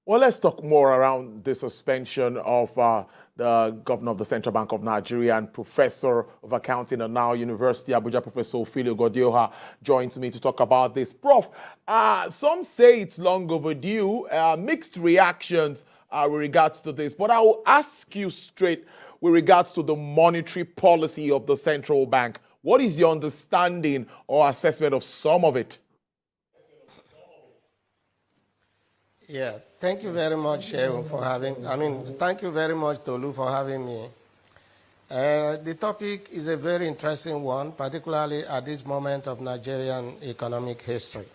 Well, let's talk more around the suspension of the governor of the Central Bank of Nigeria and professor of accounting at Now University, Abuja, Professor Emefiele Godioha, joins me to talk about this. Prof, some say it's long overdue, mixed reactions with regards to this, but I will ask you straight with regards to the monetary policy of the central bank. What is your understanding or assessment of some of it? Yeah, thank you very much for thank you very much, Tolu, for having me. The topic is a very interesting one, particularly at this moment of Nigerian economic history.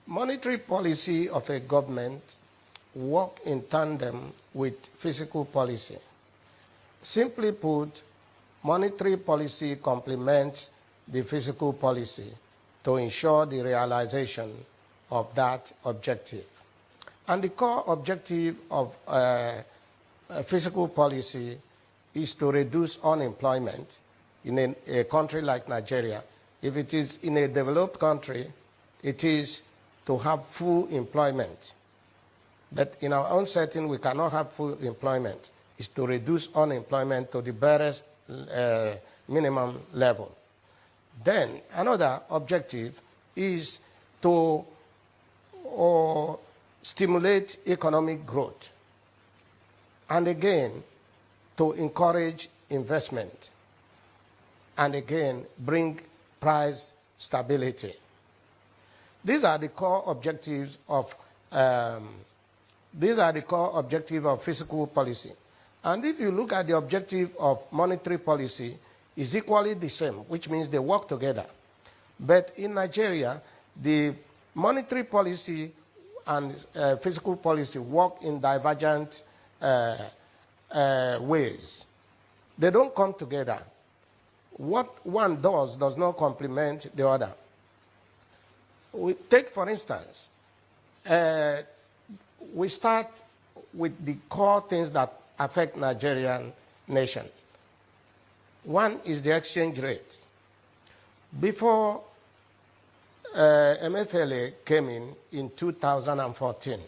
Monetary policy of a government work in tandem with fiscal policy. Simply put, monetary policy complements the fiscal policy to ensure the realization of that objective. And the core objective of fiscal policy is to reduce unemployment in a country like Nigeria. If it is in a developed country, it is to have full employment. But in our own setting, we cannot have full employment. It's to reduce unemployment to the barest minimum level. Then another objective is to stimulate economic growth, and again to encourage investment, and again bring price stability. These are the core objectives of fiscal policy. And if you look at the objective of monetary policy, is equally the same, which means they work together. But in Nigeria, the monetary policy and fiscal policy work in divergent ways. They don't come together. What one does not complement the other. We take, for instance, we start with the core things that affect Nigerian nation. One is the exchange rate. Before Emefiele came in 2014,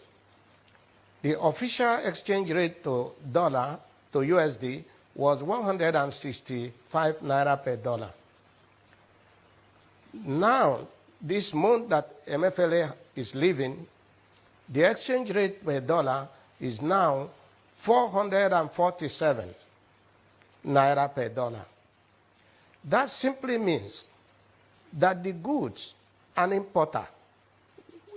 the official exchange rate to dollar to USD was 165 naira per dollar. Now, this month that Emefiele is leaving, the exchange rate per dollar is now 447 naira per dollar. That simply means that the goods an importer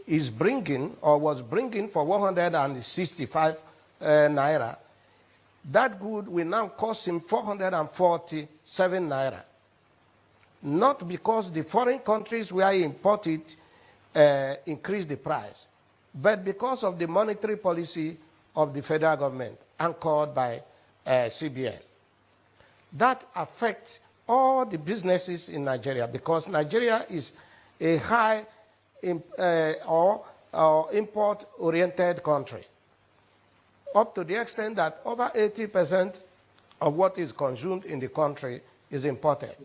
is bringing or was bringing for 165 naira, that good will now cost him 447 naira. Not because the foreign countries where he imported increased the price, but because of the monetary policy of the federal government anchored by CBN. That affects all the businesses in Nigeria, because Nigeria is a high import-oriented country, up to the extent that over 80% of what is consumed in the country is imported.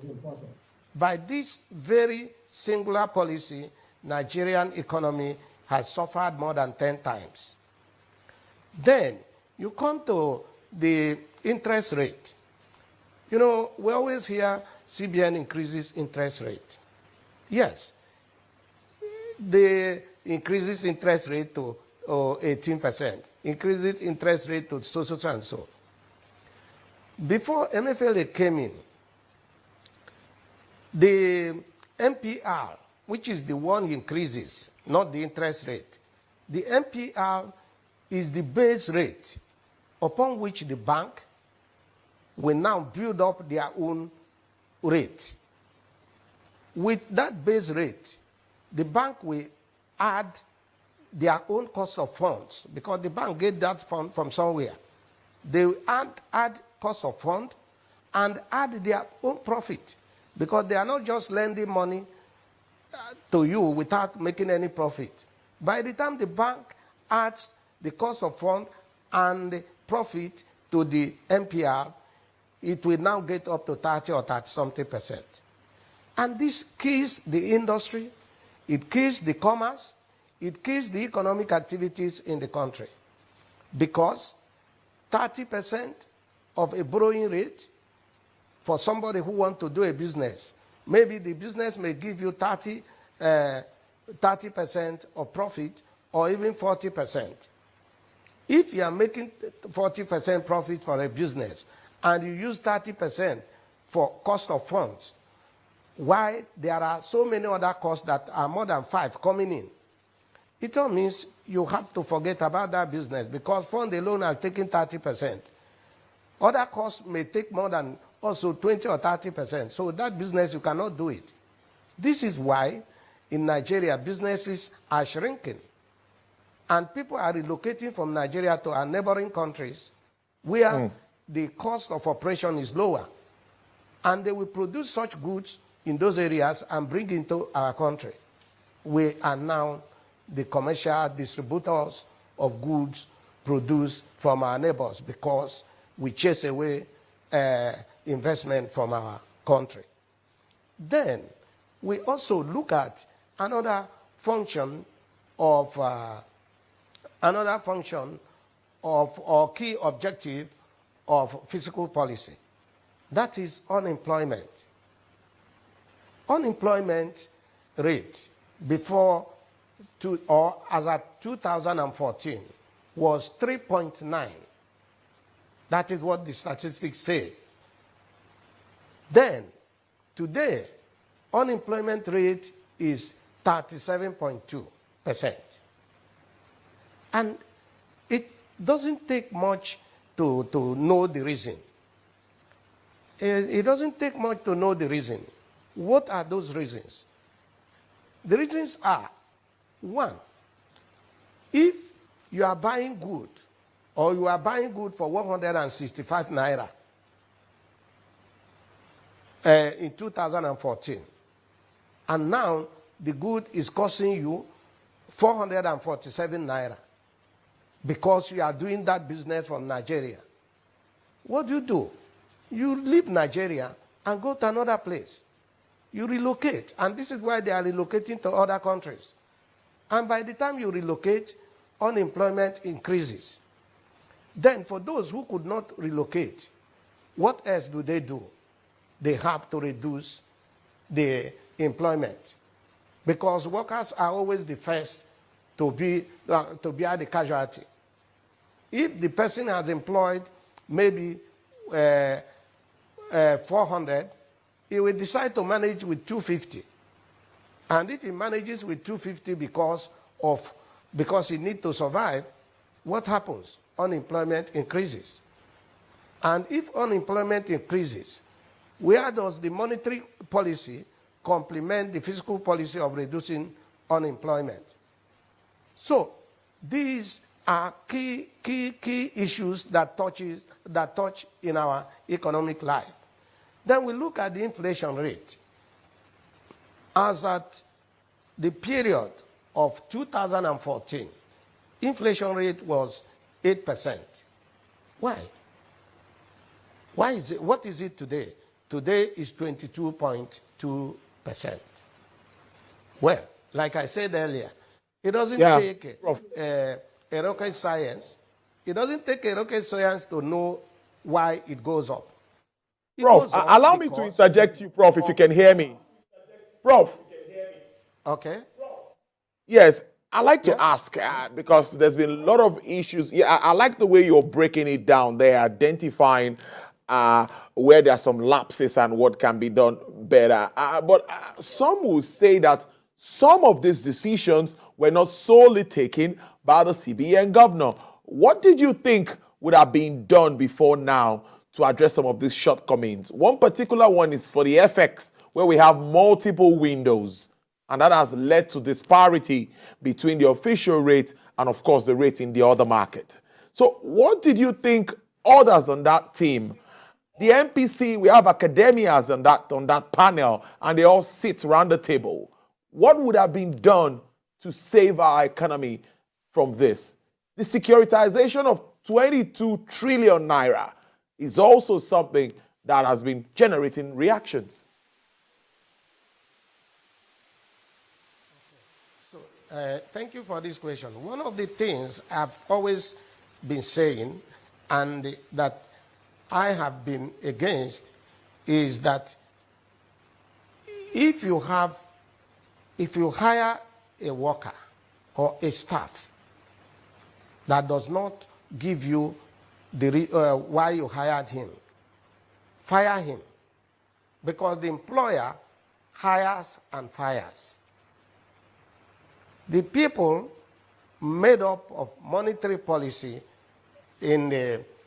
By this very singular policy, Nigerian economy has suffered more than 10 times. Then you come to the interest rate. You know, we always hear CBN increases interest rate. Yes, they increases interest rate to 18%, increases interest rate to so and so. Before Emefiele came in, the MPR, which is the one increases, not the interest rate, the MPR is the base rate upon which the bank will now build up their own rate. With that base rate, the bank will add their own cost of funds, because the bank get that fund from somewhere. They will add cost of fund and add their own profit, because they are not just lending money to you without making any profit. By the time the bank adds the cost of fund and the profit to the MPR, it will now get up to 30 or 30-something%. And this kills the industry, it kills the commerce, it kills the economic activities in the country because 30% of a borrowing rate for somebody who wants to do a business, maybe the business may give you 30% of profit or even 40%. If you are making 40% profit for a business and you use 30% for cost of funds, why there are so many other costs that are more than 5 coming in, it all means you have to forget about that business because fund alone are taking 30%. Other costs may take more than also 20 or 30%. So that business, you cannot do it. This is why in Nigeria, businesses are shrinking. And people are relocating from Nigeria to our neighboring countries where the cost of operation is lower. And they will produce such goods in those areas and bring into our country. We are now the commercial distributors of goods produced from our neighbors because we chase away investment from our country. Then we also look at another function of or key objective of fiscal policy. That is unemployment. Unemployment rate before as at 2014 was 3.9. That is what the statistics say. Then, today, unemployment rate is 37.2%. And it doesn't take much to know the reason. It doesn't take much to know the reason. What are those reasons? The reasons are, 1, if you are buying good, or you are buying good for 165 naira in 2014, and now the good is costing you 447 naira because you are doing that business from Nigeria. What do? You leave Nigeria and go to another place. You relocate, and this is why they are relocating to other countries. And by the time you relocate, unemployment increases. Then for those who could not relocate, what else do? They have to reduce the employment because workers are always the first to be at the casualty. If the person has employed maybe 400, he will decide to manage with 250. And if he manages with 250 because he needs to survive, what happens? Unemployment increases. And if unemployment increases, where does the monetary policy complement the fiscal policy of reducing unemployment? So these are key issues that touch in our economic life. Then we look at the inflation rate. As at the period of 2014, inflation rate was 8%. Why? Why is it? What is it today? Today is 22.2%. Well, like I said earlier, it doesn't take a rocket science. It doesn't take a rocket science to know why it goes up. Prof, allow me to interject you, Prof, if you can hear me. Prof. Okay. Yes, I like to ask, because there's been a lot of issues. Yeah, I like the way you're breaking it down there, identifying where there are some lapses and what can be done better. But some will say that some of these decisions were not solely taken by the CBN governor. What did you think would have been done before now to address some of these shortcomings? One particular one is for the FX, where we have multiple windows. And that has led to disparity between the official rate and, of course, the rate in the other market. So what did you think others on that team? The MPC, we have academias on that panel, and they all sit around the table. What would have been done to save our economy from this? The securitization of 22 trillion naira is also something that has been generating reactions. Thank you for this question. One of the things I've always been saying and that I have been against is that if you hire a worker or a staff that does not give you the why you hired him, fire him, because the employer hires and fires. The people made up of monetary policy in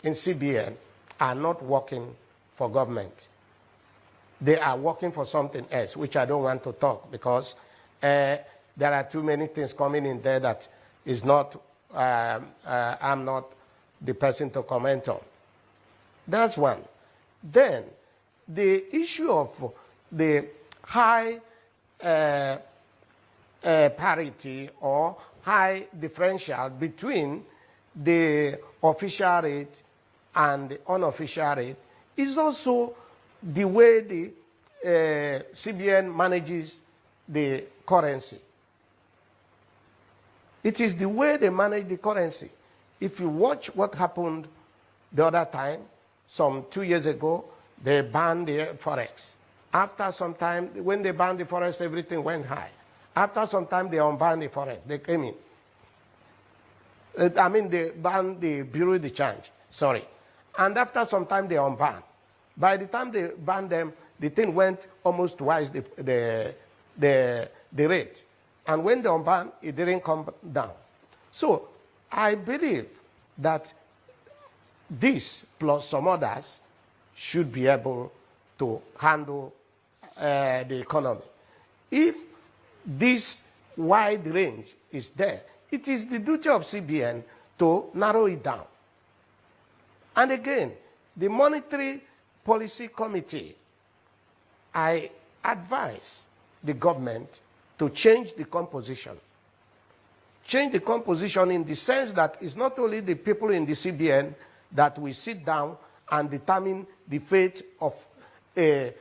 CBN are not working for government. They are working for something else, which I don't want to talk because there are too many things coming in there that is not, I'm not the person to comment on. That's one. Then the issue of the high parity or high differential between the official rate and the unofficial rate is also the way the CBN manages the currency. It is the way they manage the currency. If you watch what happened the other time, some 2 years ago, they banned the forex. After some time, when they banned the forex, everything went high. After some time, they unbanned the forex. They came in. They banned the Bureau de Change, sorry. And after some time, they unbanned. By the time they banned them, the thing went almost twice the rate. And when they unbanned, it didn't come down. So I believe that this plus some others should be able to handle the economy. If this wide range is there, it is the duty of CBN to narrow it down. And again, the Monetary Policy Committee, I advise the government to change the composition. Change the composition in the sense that it's not only the people in the CBN that will sit down and determine the fate of an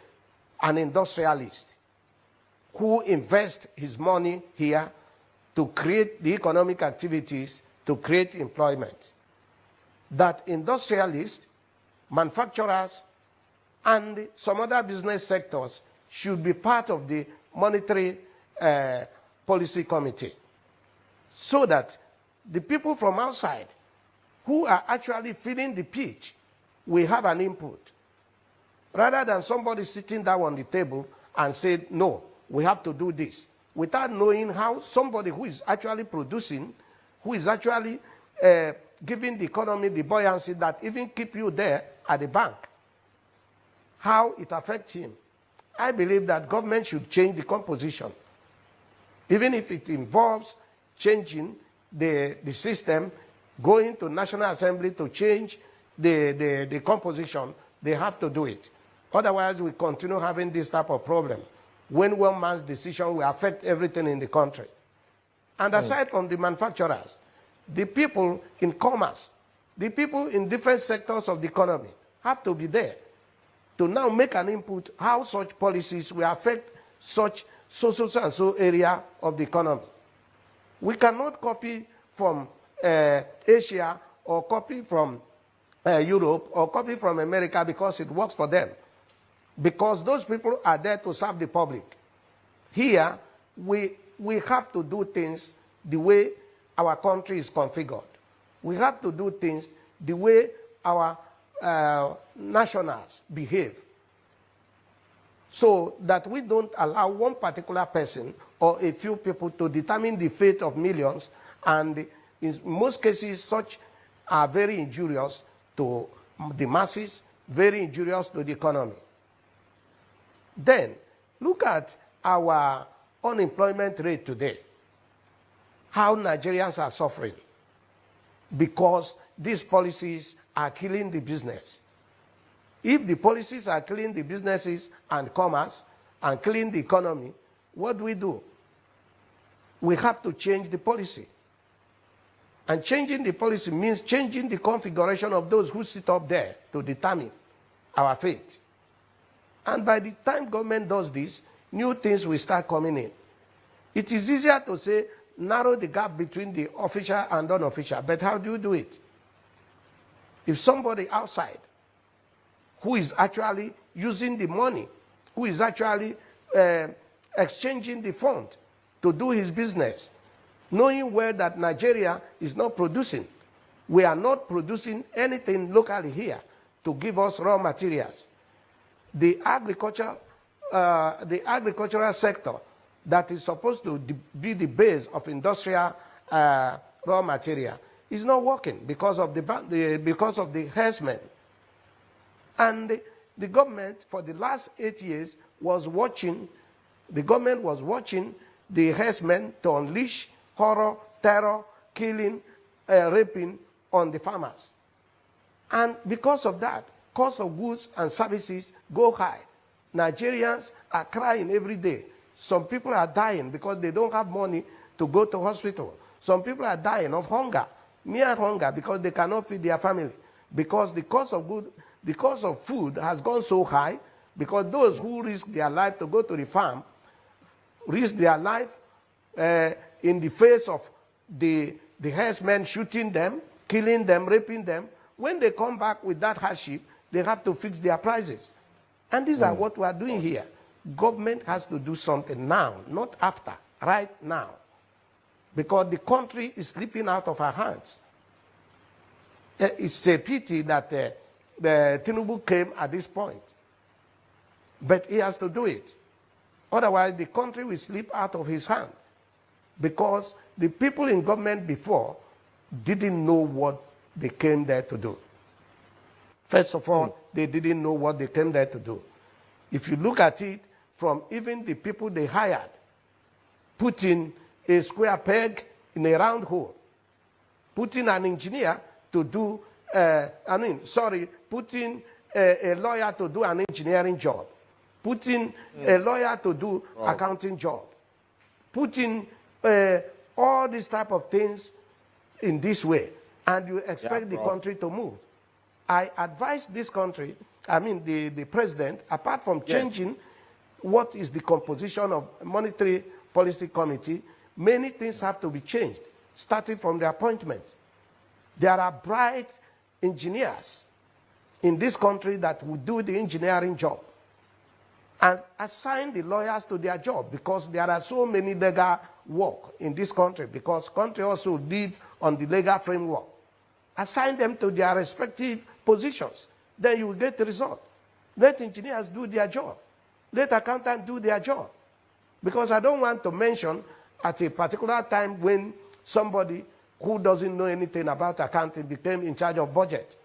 industrialist who invests his money here to create the economic activities, to create employment. That industrialists, manufacturers, and some other business sectors should be part of the Monetary Policy Committee, so that the people from outside who are actually feeling the pitch will have an input, rather than somebody sitting down on the table and say, no, we have to do this, without knowing how somebody who is actually producing, who is actually giving the economy the buoyancy that even keep you there at the bank, how it affects him. I believe that government should change the composition, even if it involves changing the system, going to National Assembly to change the composition. They have to do it. Otherwise, we continue having this type of problem when one man's decision will affect everything in the country. And aside from the manufacturers, the people in commerce, the people in different sectors of the economy have to be there to now make an input how such policies will affect such and so area of the economy. We cannot copy from Asia or copy from Europe or copy from America because it works for them. Because those people are there to serve the public. Here, we have to do things the way our country is configured. We have to do things the way our nationals behave, so that we don't allow one particular person or a few people to determine the fate of millions, and in most cases such are very injurious to the masses, very injurious to the economy. Then, look at our unemployment rate today, how Nigerians are suffering because these policies are killing the business. If the policies are killing the businesses and commerce and killing the economy, what do? We have to change the policy. And changing the policy means changing the configuration of those who sit up there to determine our fate. And by the time government does this, new things will start coming in. It is easier to say narrow the gap between the official and unofficial. But how do you do it? If somebody outside who is actually using the money, who is actually exchanging the fund to do his business, knowing well that Nigeria is not producing, we are not producing anything locally here to give us raw materials. The agricultural sector that is supposed to be the base of industrial raw material is not working because of the herdsmen. And the government for the last 8 years was watching, the government was watching the herdsmen to unleash horror, terror, killing, raping on the farmers. And because of that, cost of goods and services go high. Nigerians are crying every day. Some people are dying because they don't have money to go to hospital. Some people are dying of hunger, mere hunger, because they cannot feed their family. Because the cost of food has gone so high, because those who risk their life to go to the farm risk their life in the face of the herdsmen shooting them, killing them, raping them. When they come back with that hardship, they have to fix their prices. And these are what we are doing here. Government has to do something now, not after, right now. Because the country is slipping out of our hands. It's a pity that the Tinubu came at this point. But he has to do it. Otherwise, the country will slip out of his hand. Because the people in government before didn't know what they came there to do. First of all, they didn't know what they came there to do. If you look at it from even the people they hired, putting a square peg in a round hole, putting an engineer to do, putting a lawyer to do an engineering job, putting a lawyer to do accounting job, putting all these type of things in this way, and you expect the country to move. I advise this country, the president, apart from changing what is the composition of Monetary Policy Committee, many things have to be changed, starting from the appointment. There are bright engineers in this country that will do the engineering job and assign the lawyers to their job, because there are so many legal work in this country, because country also live on the legal framework. Assign them to their respective positions. Then you will get the result. Let engineers do their job. Let accountants do their job. Because I don't want to mention at a particular time when somebody who doesn't know anything about accounting became in charge of budget.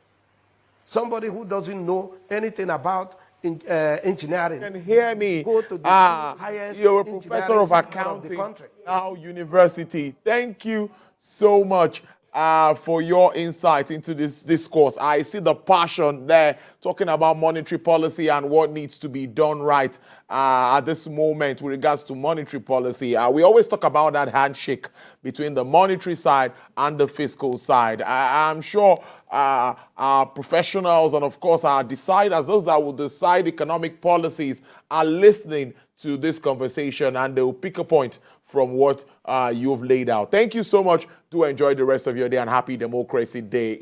Somebody who doesn't know anything about engineering. You can hear me. Go to the highest you're a professor of accounting now university. Thank you so much for your insight into this discourse. I see the passion there, talking about monetary policy and what needs to be done right at this moment with regards to monetary policy. We always talk about that handshake between the monetary side and the fiscal side. I'm sure our professionals and, of course, our deciders, those that will decide economic policies, are listening to this conversation, and they will pick a point from what you've laid out. Thank you so much. Do enjoy the rest of your day, and happy Democracy Day.